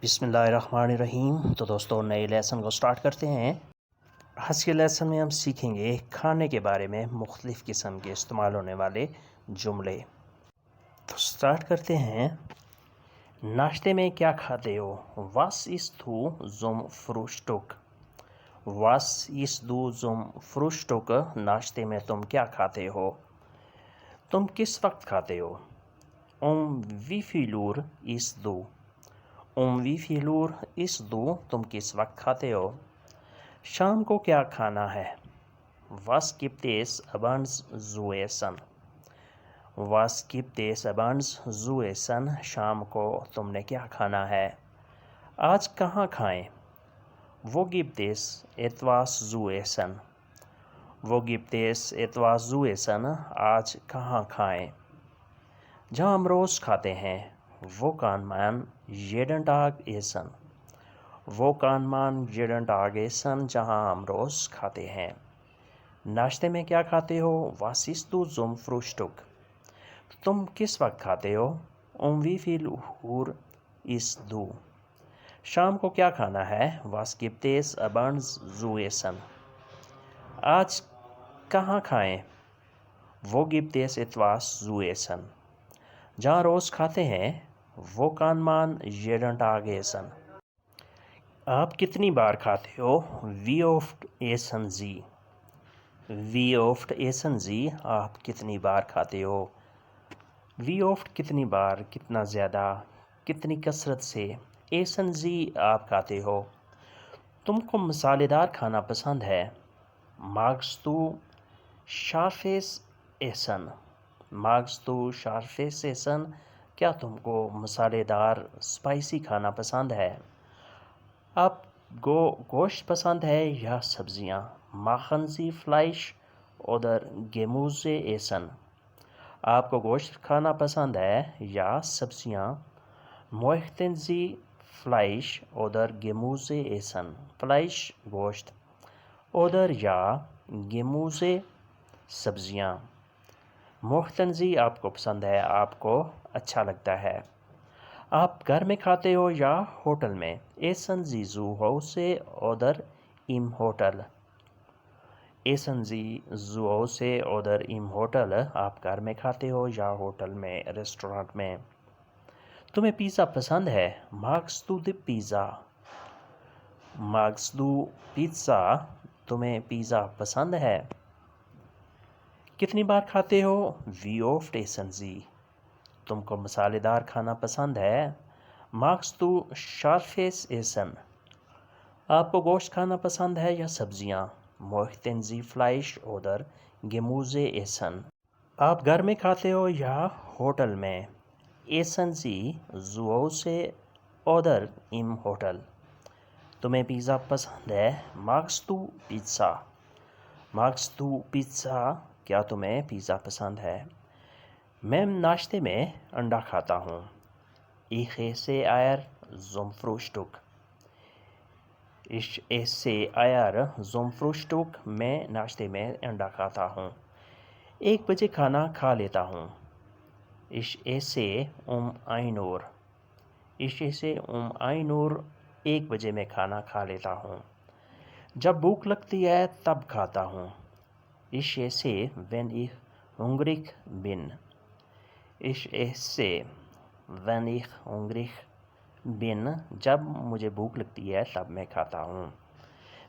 بسم اللہ الرحمن الرحیم۔ تو دوستوں نئے لیسن کو سٹارٹ کرتے ہیں۔ آج کے لیسن میں ہم سیکھیں گے کھانے کے بارے میں مختلف قسم کے استعمال ہونے والے جملے۔ تو سٹارٹ کرتے ہیں۔ ناشتے میں کیا کھاتے ہو؟ Was isst du zum Frühstück؟ Was isst du zum Frühstück؟ ناشتے میں تم کیا کھاتے ہو؟ تم کس وقت کھاتے ہو؟ wie viel Uhr isst du؟ wie viel Uhr isst du؟ تم کس وقت کھاتے ہو؟ شام کو کیا کھانا ہے؟ Was gibt es abends zu essen؟ Was gibt es abends zu essen؟ شام کو تم نے کیا کھانا ہے؟ آج کہاں کھائیں؟ Wo gibt es etwas zu essen؟ Wo gibt es etwas zu essen؟ آج کہاں کھائیں؟ جہاں ہم روز کھاتے ہیں۔ Wo kann man jeden Tag essen؟ Wo kann man jeden Tag essen؟ جہاں ہم روز کھاتے ہیں۔ ناشتے میں کیا کھاتے ہو؟ Was isst du zum Frühstück؟ تم کس وقت کھاتے ہو؟ wie viel Uhr isst du؟ شام کو کیا کھانا ہے؟ Was gibt es abends zu essen؟ آج کہاں کھائیں؟ Wo gibt es etwas zu essen؟ جہاں روز کھاتے ہیں۔ Wo kann man jeden Tag essen؟ آپ کتنی بار کھاتے ہو؟ Wie oft essen Sie؟ Wie oft essen Sie؟ آپ کتنی بار کھاتے ہو؟ Wie oft کتنی بار، کتنا زیادہ، کتنی کثرت سے۔ Essen Sie آپ کھاتے ہو۔ تم کو مسالے دار کھانا پسند ہے۔ Magst du scharfes Essen؟ Magst du scharfes Essen؟ کیا تم کو مسالے دار اسپائسی کھانا پسند ہے؟ آپ گوشت پسند ہے یا سبزیاں؟ Machen Sie Fleisch oder Gemüse essen؟ آپ کو گوشت کھانا پسند ہے یا سبزیاں؟ Möchten Sie Fleisch oder Gemüse essen؟ Fleisch گوشت، oder یا Gemüse سبزیاں۔ Möchten Sie آپ کو پسند ہے، آپ کو اچھا لگتا ہے۔ آپ گھر میں کھاتے ہو یا ہوٹل میں؟ Essen Sie zu Hause oder im Hotel؟ Essen Sie zu Hause oder im Hotel؟ آپ گھر میں کھاتے ہو یا ہوٹل میں، ریسٹورانٹ میں۔ تمہیں پیزا پسند ہے؟ Magst du die Pizza؟ Magst du Pizza؟ تمہیں پیزا پسند ہے؟ کتنی بار کھاتے ہو؟ Wie oft essen Sie؟ تم کو مسالے دار کھانا پسند ہے؟ Magst du scharfes Essen؟ آپ کو گوشت کھانا پسند ہے یا سبزیاں؟ Möchten Sie Fleisch oder Gemüse essen؟ آپ گھر میں کھاتے ہو یا ہوٹل میں؟ Essen Sie zu Hause oder im Hotel؟ تمہیں پیزا پسند ہے؟ Magst du Pizza؟ Magst du Pizza؟ کیا تمہیں پیزا پسند ہے؟ میں ناشتے میں انڈا کھاتا ہوں۔ Ich esse Eier zum Frühstück۔ Ich esse Eier zum Frühstück۔ میں ناشتے میں انڈا کھاتا ہوں۔ 1 بجے کھانا کھا لیتا ہوں۔ Ich esse 1 Uhr۔ Ich esse 1 Uhr۔ 1 بجے میں کھانا کھا لیتا ہوں۔ جب بھوک لگتی ہے تب کھاتا ہوں۔ Ich esse wenn ich hungrig bin۔ Ich esse wenn ich hungrig bin۔ جب مجھے بھوک لگتی ہے تب میں کھاتا ہوں۔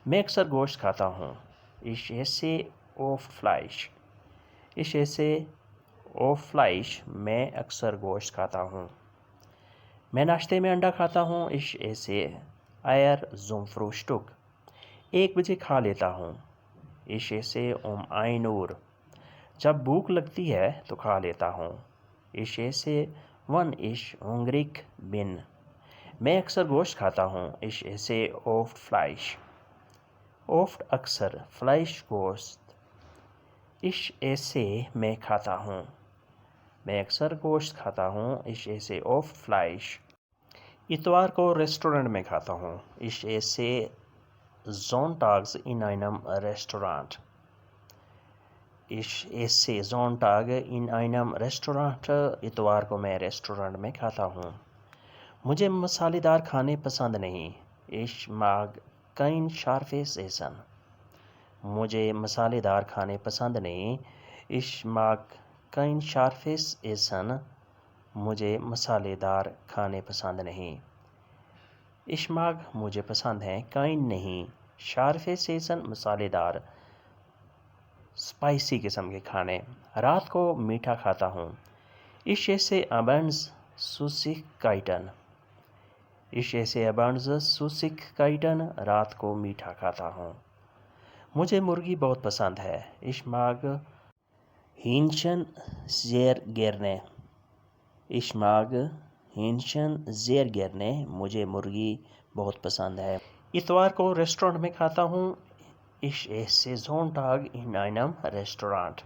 میں اکثر گوشت کھاتا ہوں۔ Ich esse oft Fleisch۔ Ich esse oft Fleisch۔ میں اکثر گوشت کھاتا ہوں۔ میں ناشتے میں انڈا کھاتا ہوں۔ Ich esse Eier zum Frühstück۔ 1 بجے کھا لیتا ہوں۔ Ich esse 1 Uhr۔ جب بھوک لگتی ہے تو کھا لیتا ہوں۔ Ich esse wenn ich hungrig bin۔ میں اکثر گوشت کھاتا ہوں۔ Ich esse oft Fleisch۔ oft اکثر، Fleisch گوشت۔ Ich esse میں کھاتا ہوں۔ میں اکثر گوشت کھاتا ہوں۔ Ich esse oft Fleisch۔ اتوار کو ریسٹورنٹ میں کھاتا ہوں۔ Ich esse sonntags in einem Restaurant۔ Ich esse Sonntag in einem Restaurant۔ اتوار کو میں ریسٹورنٹ میں کھاتا ہوں۔ مجھے مسالے دار کھانے پسند نہیں. Ich mag kein scharfes Essen. مجھے مسالے دار کھانے پسند نہیں. Ich mag kein scharfes Essen. مجھے مسالے دار کھانے پسند نہیں. Ich mag مجھے پسند ہے, kein نہیں, scharfes Essen مسالے دار اسپائسی قسم کے کھانے. رات کو میٹھا کھاتا ہوں. Ich esse abends Süßigkeiten. Ich esse abends Süßigkeiten. رات کو میٹھا کھاتا ہوں. مجھے مرغی بہت پسند ہے. Ich mag Hähnchen sehr gerne. Ich mag Hähnchen sehr gerne. مجھے مرغی بہت پسند ہے. اتوار کو ریسٹورنٹ میں کھاتا ہوں. Ich esse Sonntag in einem Restaurant.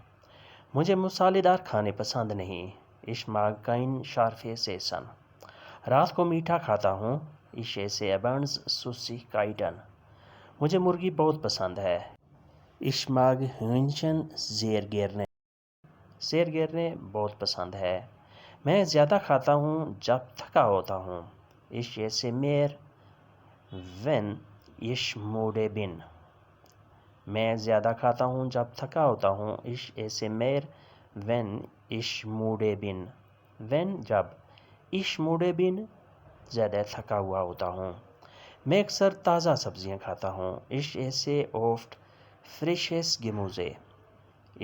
مجھے مسالے دار کھانے پسند نہیں. Ich mag kein scharfes Essen. رات کو میٹھا کھاتا ہوں. Ich esse abends Süßigkeiten. مجھے مرغی بہت پسند ہے. Ich mag Hähnchen sehr gerne. sehr gerne بہت پسند ہے. میں زیادہ کھاتا ہوں جب تھکا ہوتا ہوں. Ich esse mehr wenn ich müde bin. میں زیادہ کھاتا ہوں جب تھکا ہوتا ہوں. Ich esse mehr wenn ich müde bin. wenn جب, ich müde bin زیادہ تھکا ہوا ہوتا ہوں. میں اکثر تازہ سبزیاں کھاتا ہوں. Ich esse oft frisches Gemüse.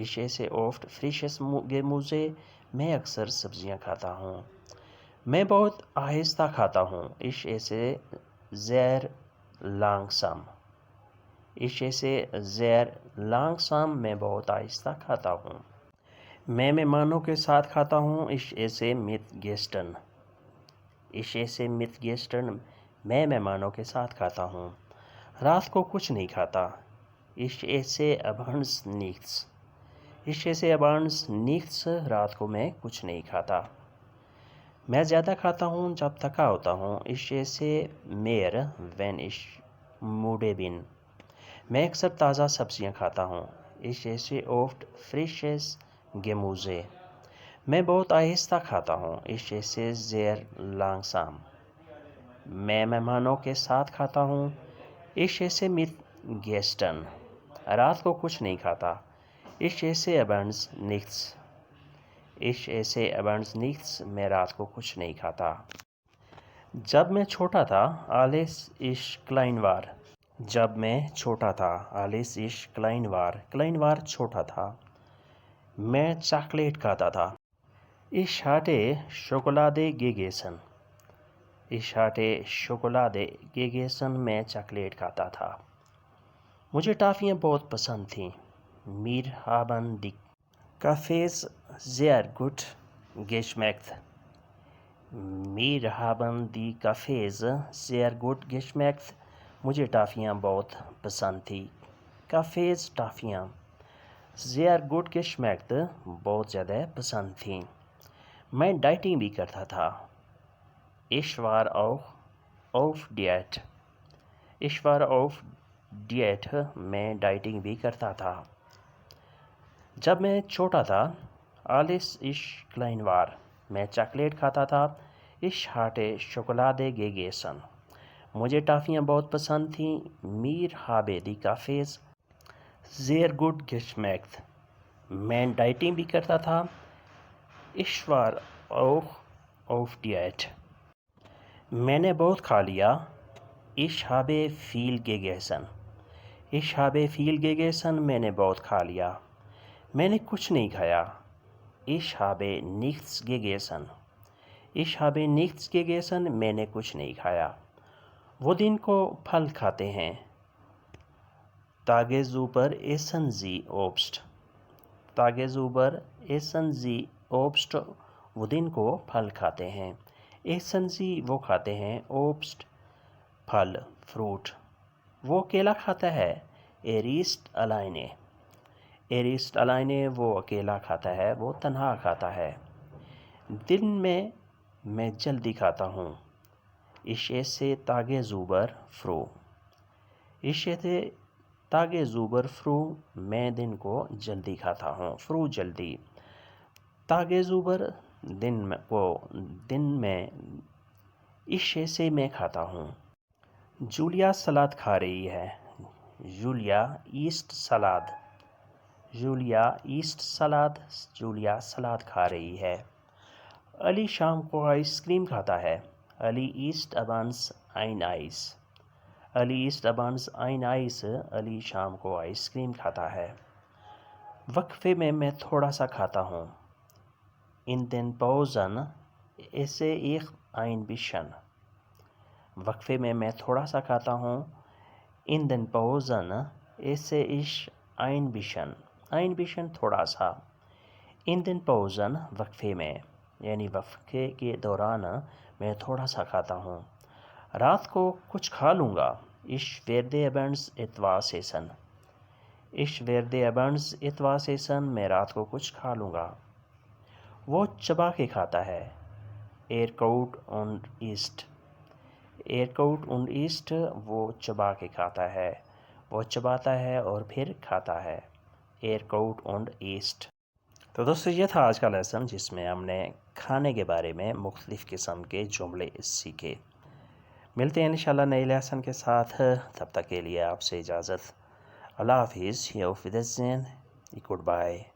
Ich esse oft frisches Gemüse. میں اکثر سبزیاں کھاتا ہوں. میں بہت آہستہ کھاتا ہوں. Ich esse sehr langsam. Ich esse sehr langsam. میں بہت آہستہ کھاتا ہوں. میں مہمانوں کے ساتھ کھاتا ہوں. Ich esse mit Gästen. Ich esse mit Gästen. میں مہمانوں کے ساتھ کھاتا ہوں. رات کو کچھ نہیں کھاتا. Ich esse abends nichts. Ich esse abends nichts. رات کو میں کچھ نہیں کھاتا. میں زیادہ کھاتا ہوں جب تھکا ہوتا ہوں. Ich esse mehr wenn ich müde bin. میں اکثر تازہ سبزیاں کھاتا ہوں. Ich esse oft frisches Gemüse. میں بہت آہستہ کھاتا ہوں. Ich esse sehr langsam. میں مہمانوں کے ساتھ کھاتا ہوں. Ich esse mit Gästen. رات کو کچھ نہیں کھاتا. Ich esse abends nichts. Ich esse abends nichts. میں رات کو کچھ نہیں کھاتا. جب میں چھوٹا تھا, als ich klein war. جب میں چھوٹا تھا, als ich klein war. klein war چھوٹا تھا. میں چاکلیٹ کھاتا تھا. Ich hatte Schokolade gegessen. Ich hatte Schokolade gegessen. میں چاکلیٹ کھاتا تھا. مجھے ٹافیاں بہت پسند تھیں. Mir haben die Kaffees sehr gut geschmeckt. Mir haben die Kaffees sehr gut geschmeckt. مجھے ٹافیاں بہت پسند تھی. کافیز ٹافیاں. sehr gut geschmeckt بہت زیادہ پسند تھیں. میں ڈائٹنگ بھی کرتا تھا. Ich war auch auf Diät. Ich war auf Diät. میں ڈائٹنگ بھی کرتا تھا. جب میں چھوٹا تھا, als ich klein war. میں چاکلیٹ کھاتا تھا. Ich hatte Schokolade gegessen. مجھے ٹافیاں بہت پسند تھیں. Mir habe die Kaffees sehr gut geschmeckt. میں ڈائٹنگ بھی کرتا تھا. Ich war auch auf Diät. میں نے بہت کھا لیا. Ich habe viel gegessen. Ich habe viel gegessen. میں نے بہت کھا لیا. میں نے کچھ نہیں کھایا. Ich habe nichts gegessen. Ich habe nichts gegessen. میں نے کچھ نہیں کھایا. وہ دن کو پھل کھاتے ہیں. Tagsüber essen sie Obst. Tagsüber essen sie Obst. وہ دن کو پھل کھاتے ہیں. essen sie وہ کھاتے ہیں. Obst پھل, فروٹ. وہ کیلا کھاتا ہے. Er isst alleine. Er isst alleine وہ اکیلا کھاتا ہے, وہ تنہا کھاتا ہے. دن میں جلدی کھاتا ہوں. Ich esse tagsüber früh. Ich esse tagsüber früh. میں دن کو جلدی کھاتا ہوں. früh جلدی. tagsüber دن میں عشے سے میں کھاتا ہوں۔ جولیا سلاد کھا رہی ہے۔ جولیا ایسٹ سلاد۔ جولیا ایسٹ سلاد۔ جولیا سلاد کھا رہی ہے۔ علی شام کو آئس کریم کھاتا ہے۔ علی ایسٹ ابانس ein آئس۔ علی ایسٹ ابانس ein آئس۔ علی شام کو آئس کریم کھاتا ہے۔ وقفے میں میں تھوڑا سا کھاتا ہوں۔ In den Pausen esse ich ein bisschen۔ وقفے میں میں تھوڑا سا کھاتا ہوں۔ In den Pausen esse ich ein bisschen۔ ein bisschen تھوڑا سا۔ In den Pausen وقفے میں، یعنی وقفے کے دوران میں تھوڑا سا کھاتا ہوں۔ رات کو کچھ کھا لوں گا۔ Ich werde abends etwas essen۔ Ich werde abends etwas essen۔ میں رات کو کچھ کھا لوں گا۔ وہ چبا کے کھاتا ہے۔ Er kaut und isst۔ Er kaut und isst۔ وہ چبا کے کھاتا ہے۔ وہ چباتا ہے اور پھر کھاتا ہے۔ Er kaut und isst۔ تو دوستو یہ تھا آج کا لیسن، جس میں ہم نے کھانے کے بارے میں مختلف قسم کے جملے سیکھے۔ ملتے ہیں انشاءاللہ نئے لیسن کے ساتھ، تب تک کے لیے آپ سے اجازت۔ اللہ حافظ۔ auf Wiedersehen۔ Good bye.